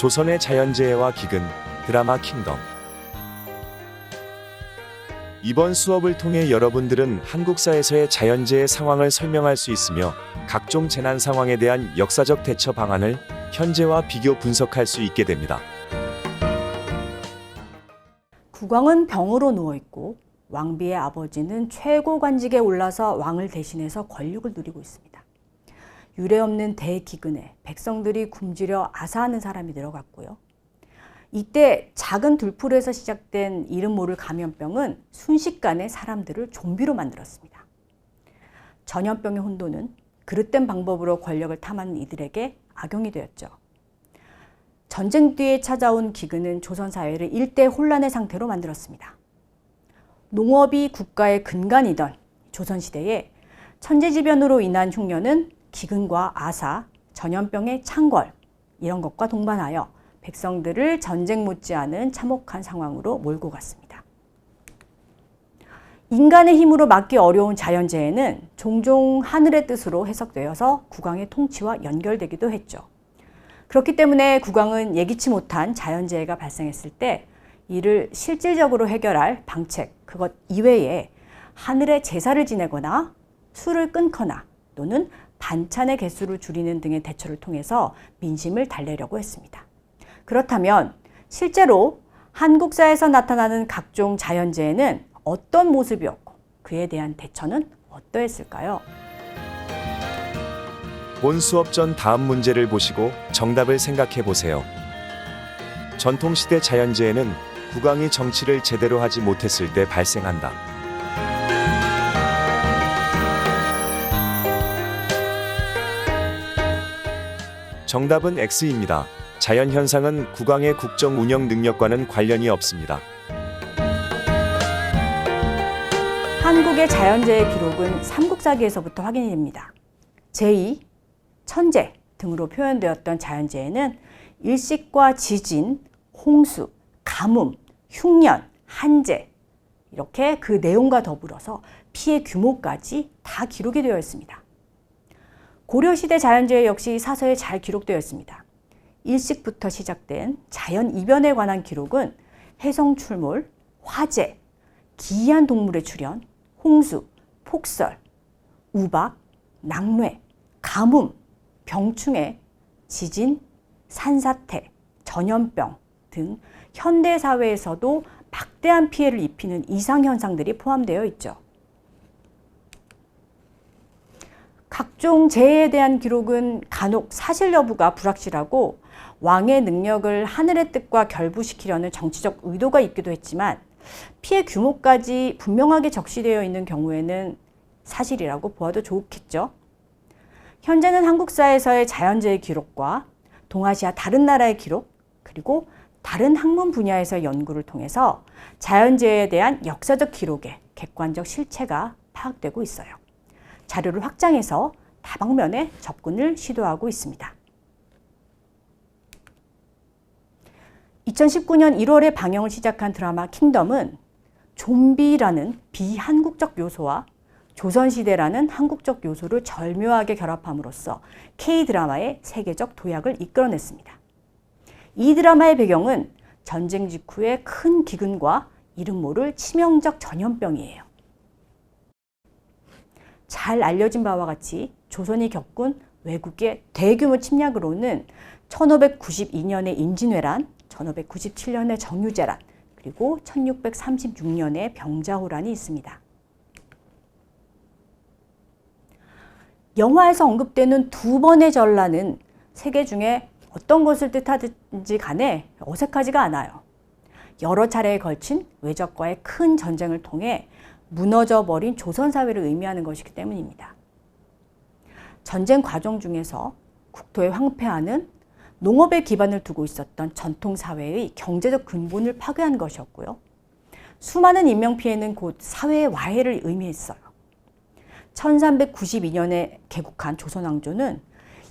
조선의 자연재해와 기근, 드라마 킹덤. 이번 수업을 통해 여러분들은 한국사에서의 자연재해 상황을 설명할 수 있으며 각종 재난 상황에 대한 역사적 대처 방안을 현재와 비교 분석할 수 있게 됩니다. 국왕은 병으로 누워있고 왕비의 아버지는 최고 관직에 올라서 왕을 대신해서 권력을 누리고 있습니다. 유례없는 대기근에 백성들이 굶주려 아사하는 사람이 늘어갔고요. 이때 작은 들풀에서 시작된 이름 모를 감염병은 순식간에 사람들을 좀비로 만들었습니다. 전염병의 혼돈은 그릇된 방법으로 권력을 탐하는 이들에게 악용이 되었죠. 전쟁 뒤에 찾아온 기근은 조선 사회를 일대 혼란의 상태로 만들었습니다. 농업이 국가의 근간이던 조선시대에 천재지변으로 인한 흉년은 기근과 아사, 전염병의 창궐 이런 것과 동반하여 백성들을 전쟁 못지않은 참혹한 상황으로 몰고 갔습니다. 인간의 힘으로 막기 어려운 자연재해는 종종 하늘의 뜻으로 해석되어서 국왕의 통치와 연결되기도 했죠. 그렇기 때문에 국왕은 예기치 못한 자연재해가 발생했을 때 이를 실질적으로 해결할 방책, 그것 이외에 하늘의 제사를 지내거나 술을 끊거나 또는 반찬의 개수를 줄이는 등의 대처를 통해서 민심을 달래려고 했습니다. 그렇다면 실제로 한국사에서 나타나는 각종 자연재해는 어떤 모습이었고 그에 대한 대처는 어떠했을까요? 본 수업 전 다음 문제를 보시고 정답을 생각해 보세요. 전통시대 자연재해는 국왕이 정치를 제대로 하지 못했을 때 발생한다. 정답은 X입니다. 자연현상은 국왕의 국정 운영 능력과는 관련이 없습니다. 한국의 자연재해 기록은 삼국사기에서부터 확인이 됩니다. 제2, 천재 등으로 표현되었던 자연재해는 일식과 지진, 홍수, 가뭄, 흉년, 한재 이렇게 그 내용과 더불어서 피해 규모까지 다 기록이 되어 있습니다. 고려시대 자연재해 역시 사서에 잘 기록되어 있습니다. 일식부터 시작된 자연이변에 관한 기록은 해성 출몰, 화재, 기이한 동물의 출현, 홍수, 폭설, 우박, 낙뢰, 가뭄, 병충해, 지진, 산사태, 전염병 등 현대사회에서도 막대한 피해를 입히는 이상현상들이 포함되어 있죠. 각종 재해에 대한 기록은 간혹 사실 여부가 불확실하고 왕의 능력을 하늘의 뜻과 결부시키려는 정치적 의도가 있기도 했지만 피해 규모까지 분명하게 적시되어 있는 경우에는 사실이라고 보아도 좋겠죠. 현재는 한국사에서의 자연재해 기록과 동아시아 다른 나라의 기록 그리고 다른 학문 분야에서의 연구를 통해서 자연재해에 대한 역사적 기록의 객관적 실체가 파악되고 있어요. 자료를 확장해서 다방면에 접근을 시도하고 있습니다. 2019년 1월에 방영을 시작한 드라마 킹덤은 좀비라는 비한국적 요소와 조선시대라는 한국적 요소를 절묘하게 결합함으로써 K드라마의 세계적 도약을 이끌어냈습니다. 이 드라마의 배경은 전쟁 직후의 큰 기근과 이름 모를 치명적 전염병이에요. 잘 알려진 바와 같이 조선이 겪은 외국의 대규모 침략으로는 1592년의 임진왜란, 1597년의 정유재란, 그리고 1636년의 병자호란이 있습니다. 영화에서 언급되는 두 번의 전란은 세계 중에 어떤 것을 뜻하든지 간에 어색하지가 않아요. 여러 차례에 걸친 외적과의 큰 전쟁을 통해 무너져버린 조선사회를 의미하는 것이기 때문입니다. 전쟁 과정 중에서 국토의 황폐화는 농업에 기반을 두고 있었던 전통사회의 경제적 근본을 파괴한 것이었고요. 수많은 인명피해는 곧 사회의 와해를 의미했어요. 1392년에 개국한 조선왕조는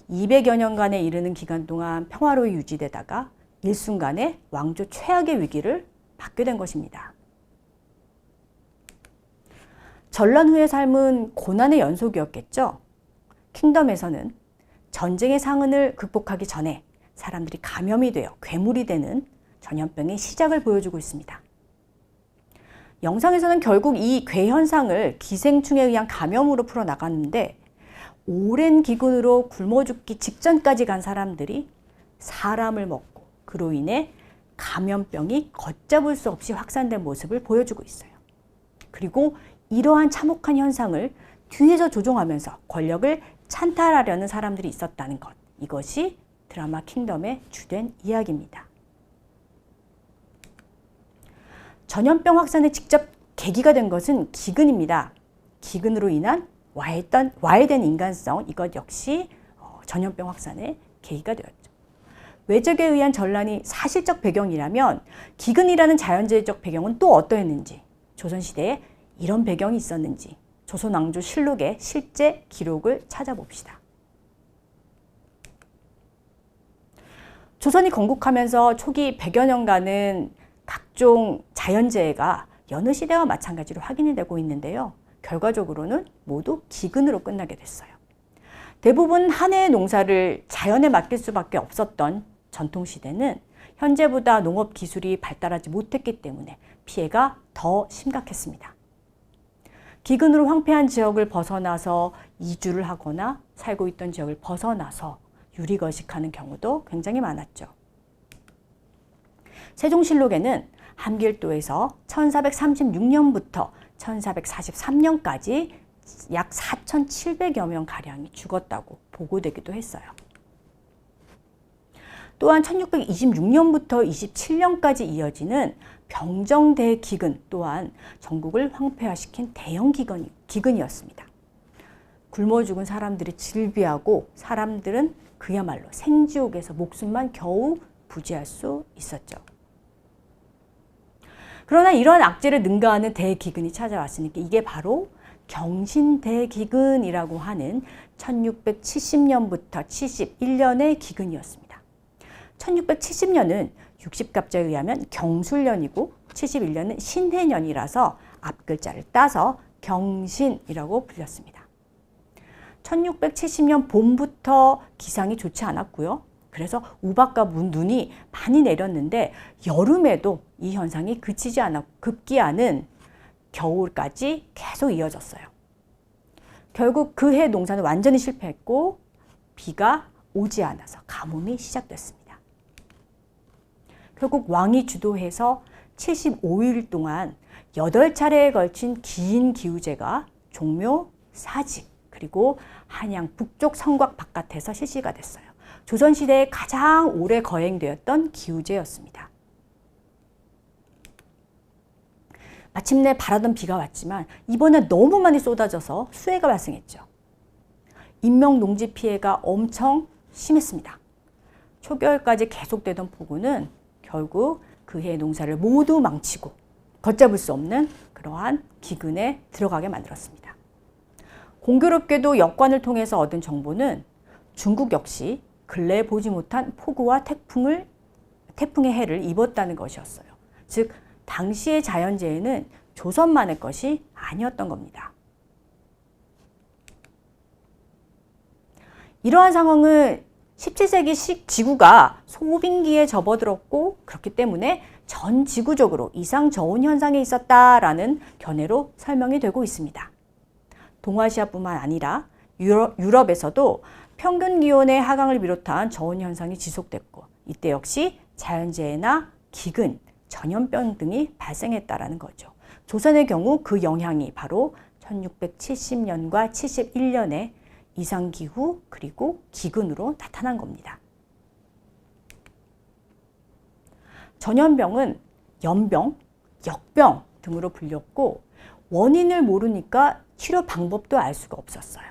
200여 년간에 이르는 기간 동안 평화로이 유지되다가 일순간에 왕조 최악의 위기를 맞게 된 것입니다. 전란 후의 삶은 고난의 연속이었겠죠. 킹덤에서는 전쟁의 상흔을 극복하기 전에 사람들이 감염이 되어 괴물이 되는 전염병의 시작을 보여주고 있습니다. 영상에서는 결국 이 괴 현상을 기생충에 의한 감염으로 풀어나갔는데 오랜 기근으로 굶어 죽기 직전까지 간 사람들이 사람을 먹고 그로 인해 감염병이 걷잡을 수 없이 확산된 모습을 보여주고 있어요. 그리고 이러한 참혹한 현상을 뒤에서 조종하면서 권력을 찬탈하려는 사람들이 있었다는 것. 이것이 드라마 킹덤의 주된 이야기입니다. 전염병 확산의 직접 계기가 된 것은 기근입니다. 기근으로 인한 와해된 인간성, 이것 역시 전염병 확산의 계기가 되었죠. 외적에 의한 전란이 사실적 배경이라면 기근이라는 자연재해적 배경은 또 어떠했는지, 조선시대에 이런 배경이 있었는지 조선왕조실록의 실제 기록을 찾아봅시다. 조선이 건국하면서 초기 100여 년간은 각종 자연재해가 여느 시대와 마찬가지로 확인이 되고 있는데요. 결과적으로는 모두 기근으로 끝나게 됐어요. 대부분 한 해의 농사를 자연에 맡길 수밖에 없었던 전통시대는 현재보다 농업 기술이 발달하지 못했기 때문에 피해가 더 심각했습니다. 기근으로 황폐한 지역을 벗어나서 이주를 하거나 살고 있던 지역을 벗어나서 유리거식하는 경우도 굉장히 많았죠. 세종실록에는 함길도에서 1436년부터 1443년까지 약 4,700여 명가량이 죽었다고 보고되기도 했어요. 또한 1626년부터 27년까지 이어지는 병정대기근 또한 전국을 황폐화시킨 대형 기근이었습니다. 굶어 죽은 사람들이 즐비하고 사람들은 그야말로 생지옥에서 목숨만 겨우 부지할 수 있었죠. 그러나 이러한 악재를 능가하는 대기근이 찾아왔으니까 이게 바로 경신대기근이라고 하는 1670년부터 71년의 기근이었습니다. 1670년은 60갑자에 의하면 경술년이고 71년은 신해년이라서 앞글자를 따서 경신이라고 불렸습니다. 1670년 봄부터 기상이 좋지 않았고요. 그래서 우박과 눈이 많이 내렸는데 여름에도 이 현상이 그치지 않았고 급기야는 겨울까지 계속 이어졌어요. 결국 그 해 농사는 완전히 실패했고 비가 오지 않아서 가뭄이 시작됐습니다. 결국 왕이 주도해서 75일 동안 8차례에 걸친 긴 기우제가 종묘, 사직, 그리고 한양 북쪽 성곽 바깥에서 실시가 됐어요. 조선시대에 가장 오래 거행되었던 기우제였습니다. 마침내 바라던 비가 왔지만 이번에 너무 많이 쏟아져서 수해가 발생했죠. 인명 농지 피해가 엄청 심했습니다. 초겨울까지 계속되던 폭우는 결국 그 해의 농사를 모두 망치고 걷잡을 수 없는 그러한 기근에 들어가게 만들었습니다. 공교롭게도 역관을 통해서 얻은 정보는 중국 역시 근래에 보지 못한 폭우와 태풍의 해를 입었다는 것이었어요. 즉 당시의 자연재해는 조선만의 것이 아니었던 겁니다. 이러한 상황은 17세기 지구가 소빙기에 접어들었고 그렇기 때문에 전 지구적으로 이상저온 현상이 있었다라는 견해로 설명이 되고 있습니다. 동아시아뿐만 아니라 유럽에서도 평균 기온의 하강을 비롯한 저온 현상이 지속됐고 이때 역시 자연재해나 기근, 전염병 등이 발생했다라는 거죠. 조선의 경우 그 영향이 바로 1670년과 71년에 이상기후 그리고 기근으로 나타난 겁니다. 전염병은 연병, 역병 등으로 불렸고 원인을 모르니까 치료 방법도 알 수가 없었어요.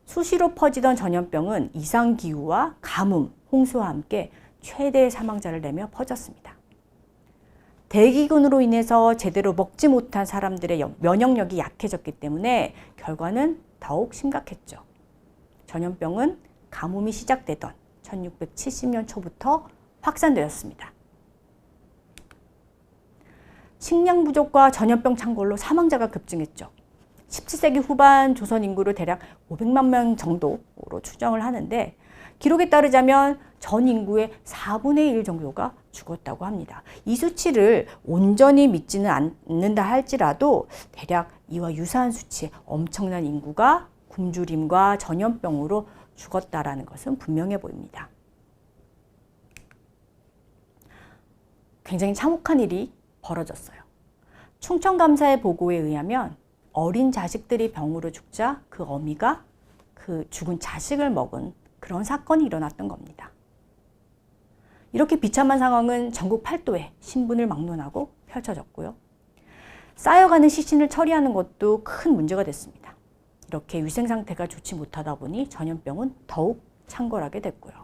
수시로 퍼지던 전염병은 이상기후와 가뭄, 홍수와 함께 최대의 사망자를 내며 퍼졌습니다. 대기근으로 인해서 제대로 먹지 못한 사람들의 면역력이 약해졌기 때문에 결과는 더욱 심각했죠. 전염병은 가뭄이 시작되던 1670년 초부터 확산되었습니다. 식량 부족과 전염병 창궐로 사망자가 급증했죠. 17세기 후반 조선 인구를 대략 500만 명 정도로 추정을 하는데 기록에 따르자면 전 인구의 4분의 1 정도가 죽었다고 합니다. 이 수치를 온전히 믿지는 않는다 할지라도 대략 이와 유사한 수치의 엄청난 인구가 굶주림과 전염병으로 죽었다라는 것은 분명해 보입니다. 굉장히 참혹한 일이 벌어졌어요. 충청감사의 보고에 의하면 어린 자식들이 병으로 죽자 그 어미가 그 죽은 자식을 먹은 그런 사건이 일어났던 겁니다. 이렇게 비참한 상황은 전국 8도에 신분을 막론하고 펼쳐졌고요. 쌓여가는 시신을 처리하는 것도 큰 문제가 됐습니다. 이렇게 위생 상태가 좋지 못하다 보니 전염병은 더욱 창궐하게 됐고요.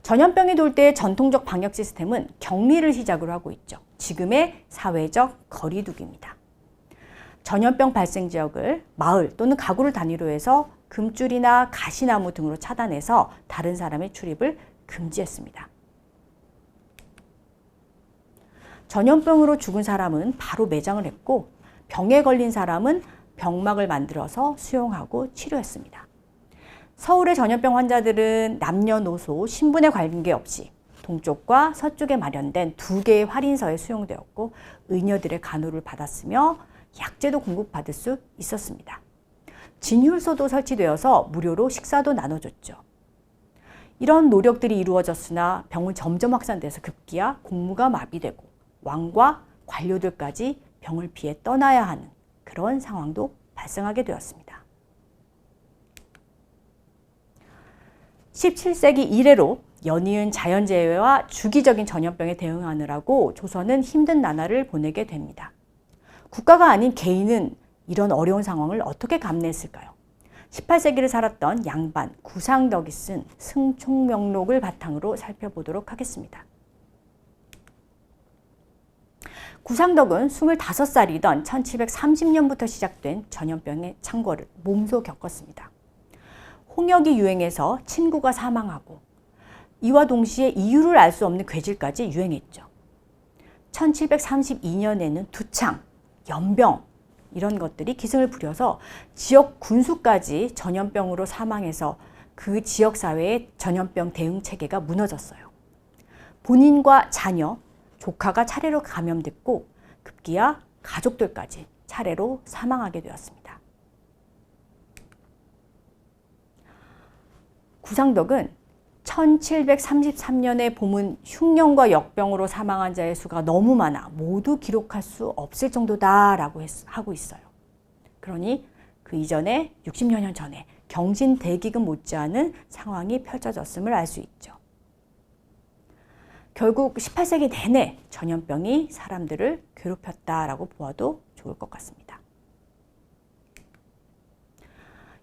전염병이 돌 때 전통적 방역 시스템은 격리를 시작으로 하고 있죠. 지금의 사회적 거리두기입니다. 전염병 발생 지역을 마을 또는 가구를 단위로 해서 금줄이나 가시나무 등으로 차단해서 다른 사람의 출입을 금지했습니다. 전염병으로 죽은 사람은 바로 매장을 했고 병에 걸린 사람은 병막을 만들어서 수용하고 치료했습니다. 서울의 전염병 환자들은 남녀노소, 신분에 관계없이 동쪽과 서쪽에 마련된 2개의 할인서에 수용되었고 의녀들의 간호를 받았으며 약제도 공급받을 수 있었습니다. 진휴일소도 설치되어서 무료로 식사도 나눠줬죠. 이런 노력들이 이루어졌으나 병은 점점 확산돼서 급기야 공무가 마비되고 왕과 관료들까지 병을 피해 떠나야 하는 그런 상황도 발생하게 되었습니다. 17세기 이래로 연이은 자연재해와 주기적인 전염병에 대응하느라고 조선은 힘든 나날을 보내게 됩니다. 국가가 아닌 개인은 이런 어려운 상황을 어떻게 감내했을까요? 18세기를 살았던 양반 구상덕이 쓴 승총명록을 바탕으로 살펴보도록 하겠습니다. 구상덕은 25살이던 1730년부터 시작된 전염병의 창궐을 몸소 겪었습니다. 홍역이 유행해서 친구가 사망하고 이와 동시에 이유를 알 수 없는 괴질까지 유행했죠. 1732년에는 두창, 연병 이런 것들이 기승을 부려서 지역 군수까지 전염병으로 사망해서 그 지역 사회의 전염병 대응 체계가 무너졌어요. 본인과 자녀, 조카가 차례로 감염됐고 급기야 가족들까지 차례로 사망하게 되었습니다. 구상덕은 1733년에 봄은 흉년과 역병으로 사망한 자의 수가 너무 많아 모두 기록할 수 없을 정도다라고 하고 있어요. 그러니 그 이전에 60여 년 전에 경진 대기근 못지않은 상황이 펼쳐졌음을 알 수 있죠. 결국 18세기 내내 전염병이 사람들을 괴롭혔다라고 보아도 좋을 것 같습니다.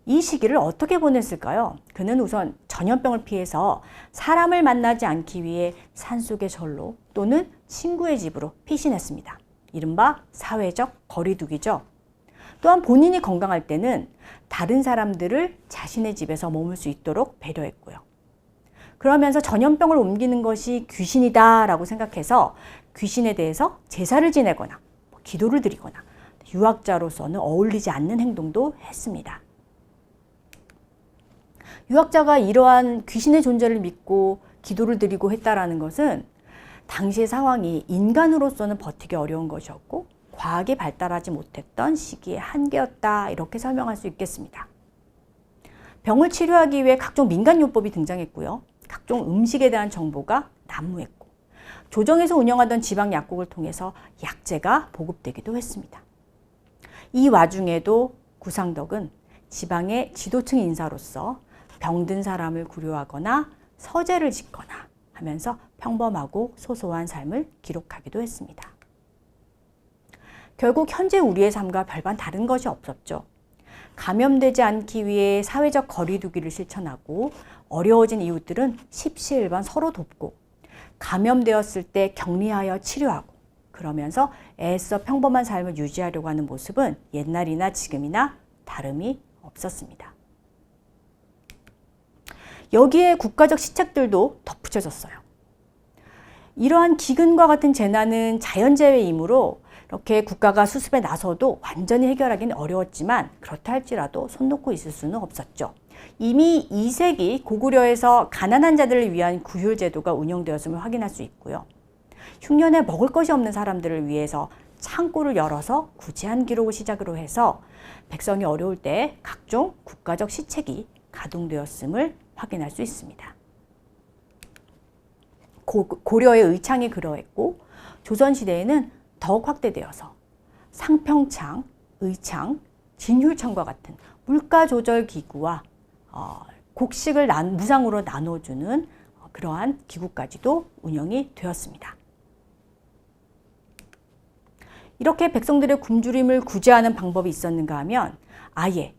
이 시기를 어떻게 보냈을까요? 그는 우선 전염병을 피해서 사람을 만나지 않기 위해 산속의 절로 또는 친구의 집으로 피신했습니다. 이른바 사회적 거리두기죠. 또한 본인이 건강할 때는 다른 사람들을 자신의 집에서 머물 수 있도록 배려했고요. 그러면서 전염병을 옮기는 것이 귀신이다라고 생각해서 귀신에 대해서 제사를 지내거나 기도를 드리거나 유학자로서는 어울리지 않는 행동도 했습니다. 유학자가 이러한 귀신의 존재를 믿고 기도를 드리고 했다라는 것은 당시의 상황이 인간으로서는 버티기 어려운 것이었고 과학이 발달하지 못했던 시기의 한계였다 이렇게 설명할 수 있겠습니다. 병을 치료하기 위해 각종 민간요법이 등장했고요. 각종 음식에 대한 정보가 난무했고 조정에서 운영하던 지방 약국을 통해서 약재가 보급되기도 했습니다. 이 와중에도 구상덕은 지방의 지도층 인사로서 병든 사람을 구려하거나 서재를 짓거나 하면서 평범하고 소소한 삶을 기록하기도 했습니다. 결국 현재 우리의 삶과 별반 다른 것이 없었죠. 감염되지 않기 위해 사회적 거리두기를 실천하고 어려워진 이웃들은 십시일반 서로 돕고 감염되었을 때 격리하여 치료하고 그러면서 애써 평범한 삶을 유지하려고 하는 모습은 옛날이나 지금이나 다름이 없었습니다. 여기에 국가적 시책들도 덧붙여졌어요. 이러한 기근과 같은 재난은 자연재해이므로 이렇게 국가가 수습에 나서도 완전히 해결하기는 어려웠지만 그렇다 할지라도 손 놓고 있을 수는 없었죠. 이미 2세기 고구려에서 가난한 자들을 위한 구휼제도가 운영되었음을 확인할 수 있고요. 흉년에 먹을 것이 없는 사람들을 위해서 창고를 열어서 구제한 기록을 시작으로 해서 백성이 어려울 때 각종 국가적 시책이 가동되었음을 확인할 수 있습니다. 고려의 의창이 그러했고 조선시대에는 더욱 확대되어서 상평창, 의창, 진율청과 같은 물가 조절 기구와 곡식을 무상으로 나눠주는 그러한 기구까지도 운영이 되었습니다. 이렇게 백성들의 굶주림을 구제하는 방법이 있었는가 하면 아예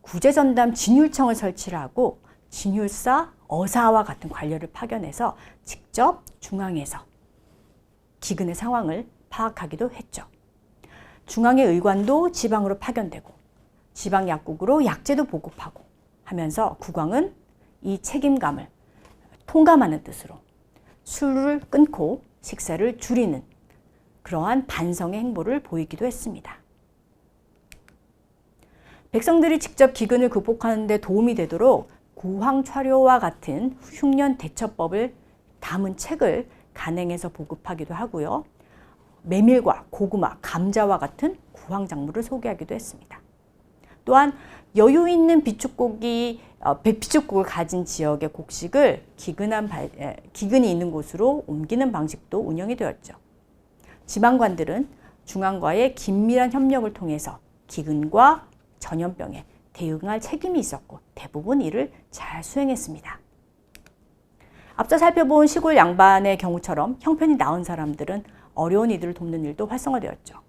구제전담 진율청을 설치를 하고 진율사, 어사와 같은 관료를 파견해서 직접 중앙에서 기근의 상황을 파악하기도 했죠. 중앙의 의관도 지방으로 파견되고 지방 약국으로 약재도 보급하고 하면서 국왕은 이 책임감을 통감하는 뜻으로 술을 끊고 식사를 줄이는 그러한 반성의 행보를 보이기도 했습니다. 백성들이 직접 기근을 극복하는 데 도움이 되도록 구황차료와 같은 흉년 대처법을 담은 책을 간행해서 보급하기도 하고요. 메밀과 고구마, 감자와 같은 구황작물을 소개하기도 했습니다. 또한 여유 있는 비축국을 가진 지역의 곡식을 기근이 있는 곳으로 옮기는 방식도 운영이 되었죠. 지방관들은 중앙과의 긴밀한 협력을 통해서 기근과 전염병에 대응할 책임이 있었고 대부분 이를 잘 수행했습니다. 앞서 살펴본 시골 양반의 경우처럼 형편이 나은 사람들은 어려운 이들을 돕는 일도 활성화되었죠.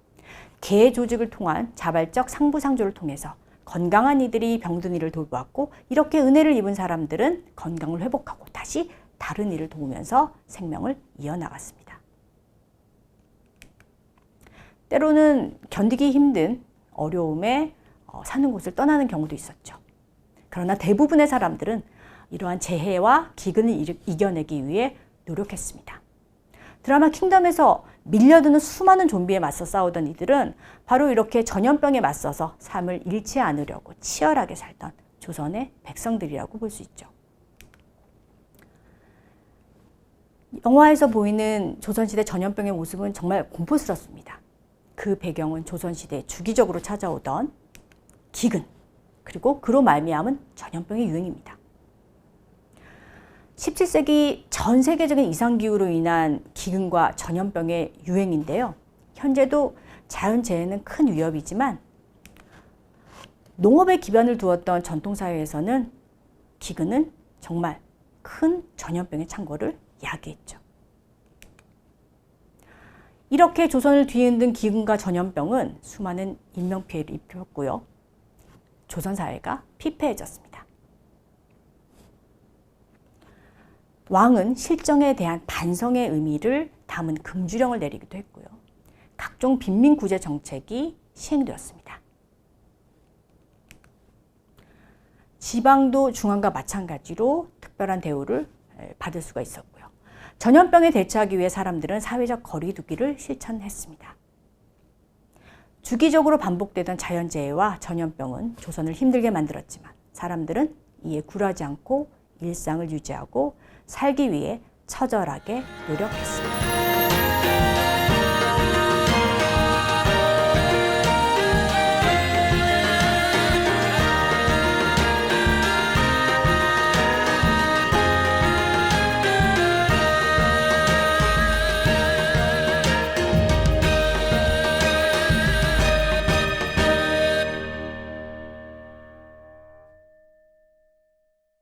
개 조직을 통한 자발적 상부상조를 통해서 건강한 이들이 병든 이를 돌보았고 이렇게 은혜를 입은 사람들은 건강을 회복하고 다시 다른 이를 도우면서 생명을 이어나갔습니다. 때로는 견디기 힘든 어려움에 사는 곳을 떠나는 경우도 있었죠. 그러나 대부분의 사람들은 이러한 재해와 기근을 이겨내기 위해 노력했습니다. 드라마 킹덤에서 밀려드는 수많은 좀비에 맞서 싸우던 이들은 바로 이렇게 전염병에 맞서서 삶을 잃지 않으려고 치열하게 살던 조선의 백성들이라고 볼 수 있죠. 영화에서 보이는 조선시대 전염병의 모습은 정말 공포스럽습니다. 그 배경은 조선시대에 주기적으로 찾아오던 기근, 그리고 그로 말미암은 전염병의 유행입니다. 17세기 전 세계적인 이상기후로 인한 기근과 전염병의 유행인데요. 현재도 자연재해는 큰 위협이지만 농업에 기반을 두었던 전통사회에서는 기근은 정말 큰 전염병의 창궐을 야기했죠. 이렇게 조선을 뒤흔든 기근과 전염병은 수많은 인명피해를 입혔고요. 조선사회가 피폐해졌습니다. 왕은 실정에 대한 반성의 의미를 담은 금주령을 내리기도 했고요. 각종 빈민구제 정책이 시행되었습니다. 지방도 중앙과 마찬가지로 특별한 대우를 받을 수가 있었고요. 전염병에 대처하기 위해 사람들은 사회적 거리두기를 실천했습니다. 주기적으로 반복되던 자연재해와 전염병은 조선을 힘들게 만들었지만 사람들은 이에 굴하지 않고 일상을 유지하고 살기 위해 처절하게 노력했습니다.